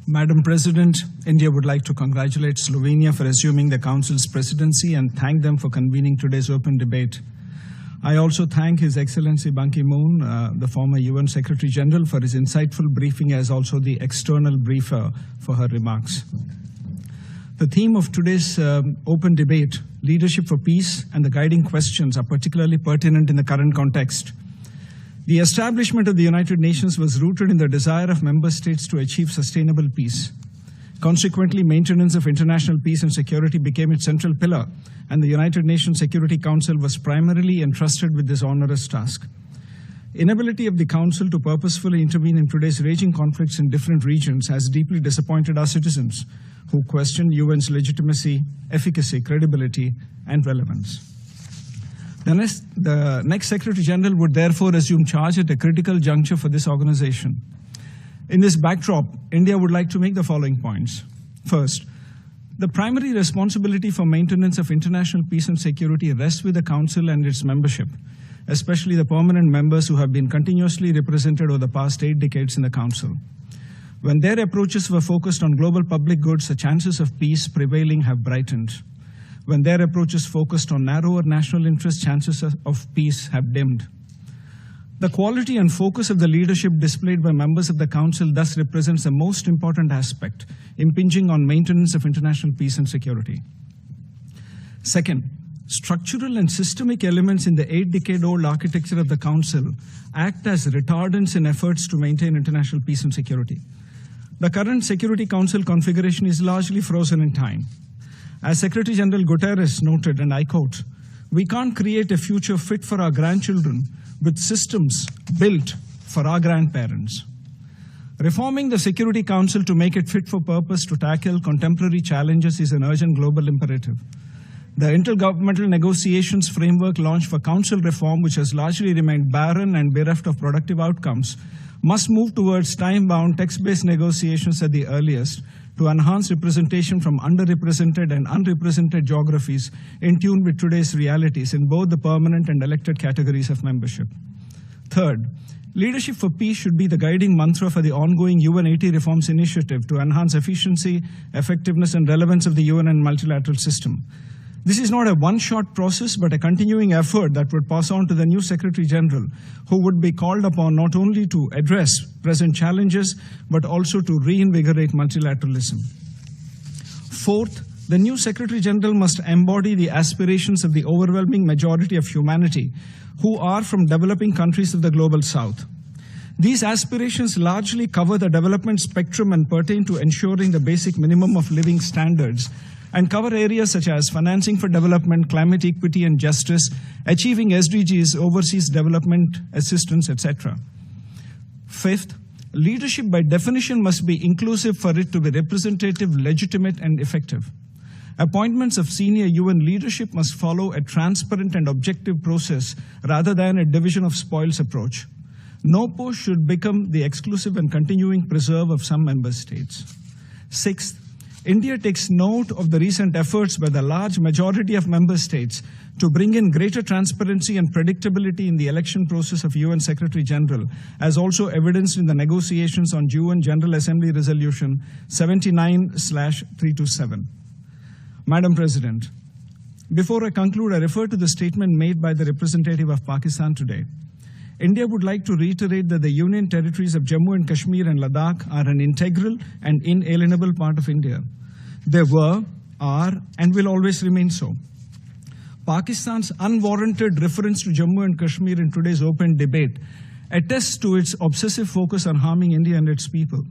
Madam President, India would like to congratulate Slovenia for assuming the Council's presidency and thank them for convening today's open debate. I also thank His Excellency Ban Ki-moon, the former UN Secretary General, for his insightful briefing as also the external briefer for her remarks. The theme of today's open debate, leadership for peace, and the guiding questions are particularly pertinent in the current context. The establishment of the United Nations was rooted in the desire of member states to achieve sustainable peace. Consequently, maintenance of international peace and security became its central pillar, and the United Nations Security Council was primarily entrusted with this onerous task. Inability of the Council to purposefully intervene in today's raging conflicts in different regions has deeply disappointed our citizens, who question UN's legitimacy, efficacy, credibility, and relevance. The next Secretary General would therefore assume charge at a critical juncture for this organization. In this backdrop, India would like to make the following points. First, the primary responsibility for maintenance of international peace and security rests with the Council and its membership, especially the permanent members who have been continuously represented over the past 8 decades in the Council. When their approaches were focused on global public goods, the chances of peace prevailing have brightened. When their approaches focused on narrower national interest, chances of peace have dimmed. The quality and focus of the leadership displayed by members of the Council thus represents the most important aspect, impinging on maintenance of international peace and security. Second, structural and systemic elements in the 8-decade-old architecture of the Council act as retardants in efforts to maintain international peace and security. The current Security Council configuration is largely frozen in time. As Secretary General Guterres noted, and I quote, "We can't create a future fit for our grandchildren with systems built for our grandparents." Reforming the Security Council to make it fit for purpose to tackle contemporary challenges is an urgent global imperative. The intergovernmental negotiations framework launched for Council reform, which has largely remained barren and bereft of productive outcomes, must move towards time-bound, text-based negotiations at the earliest to enhance representation from underrepresented and unrepresented geographies in tune with today's realities in both the permanent and elected categories of membership. Third, leadership for peace should be the guiding mantra for the ongoing UN-80 reforms initiative to enhance efficiency, effectiveness, and relevance of the UN and multilateral system. This is not a one-shot process, but a continuing effort that would pass on to the new Secretary General, who would be called upon not only to address present challenges, but also to reinvigorate multilateralism. Fourth, the new Secretary General must embody the aspirations of the overwhelming majority of humanity, who are from developing countries of the global south. These aspirations largely cover the development spectrum and pertain to ensuring the basic minimum of living standards, and cover areas such as financing for development, climate equity and justice, achieving SDGs, overseas development assistance, etc. Fifth, leadership by definition must be inclusive for it to be representative, legitimate, and effective. Appointments of senior UN leadership must follow a transparent and objective process rather than a division of spoils approach. No post should become the exclusive and continuing preserve of some member states. Sixth, India takes note of the recent efforts by the large majority of member states to bring in greater transparency and predictability in the election process of UN Secretary General, as also evidenced in the negotiations on UN General Assembly Resolution 79/327. Madam President, before I conclude, I refer to the statement made by the representative of Pakistan today. India would like to reiterate that the Union territories of Jammu and Kashmir and Ladakh are an integral and inalienable part of India. They were, are, and will always remain so. Pakistan's unwarranted reference to Jammu and Kashmir in today's open debate attests to its obsessive focus on harming India and its people.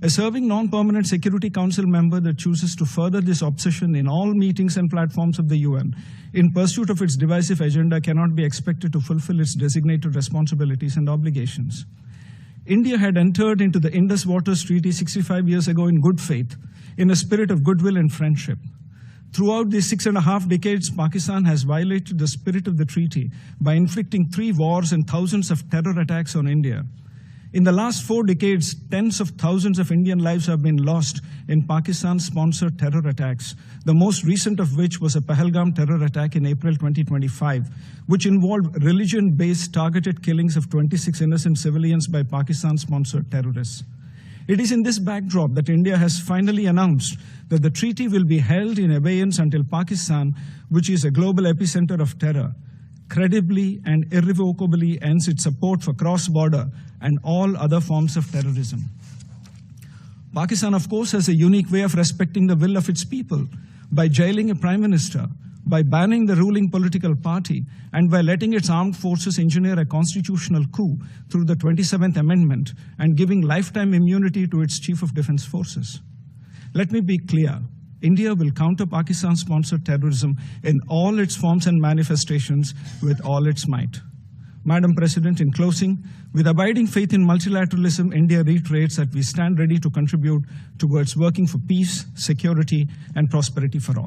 A serving non-permanent Security Council member that chooses to further this obsession in all meetings and platforms of the UN in pursuit of its divisive agenda cannot be expected to fulfill its designated responsibilities and obligations. India had entered into the Indus Waters Treaty 65 years ago in good faith, in a spirit of goodwill and friendship. Throughout these 6.5 decades, Pakistan has violated the spirit of the treaty by inflicting 3 wars and thousands of terror attacks on India. In the last 4 decades, tens of thousands of Indian lives have been lost in Pakistan-sponsored terror attacks, the most recent of which was a Pahalgam terror attack in April 2025, which involved religion-based targeted killings of 26 innocent civilians by Pakistan-sponsored terrorists. It is in this backdrop that India has finally announced that the treaty will be held in abeyance until Pakistan, which is a global epicenter of terror, credibly and irrevocably ends its support for cross-border and all other forms of terrorism. Pakistan, of course, has a unique way of respecting the will of its people by jailing a prime minister, by banning the ruling political party, and by letting its armed forces engineer a constitutional coup through the 27th Amendment and giving lifetime immunity to its Chief of Defense Forces. Let me be clear. India will counter Pakistan-sponsored terrorism in all its forms and manifestations with all its might. Madam President, in closing, with abiding faith in multilateralism, India reiterates that we stand ready to contribute towards working for peace, security, and prosperity for all.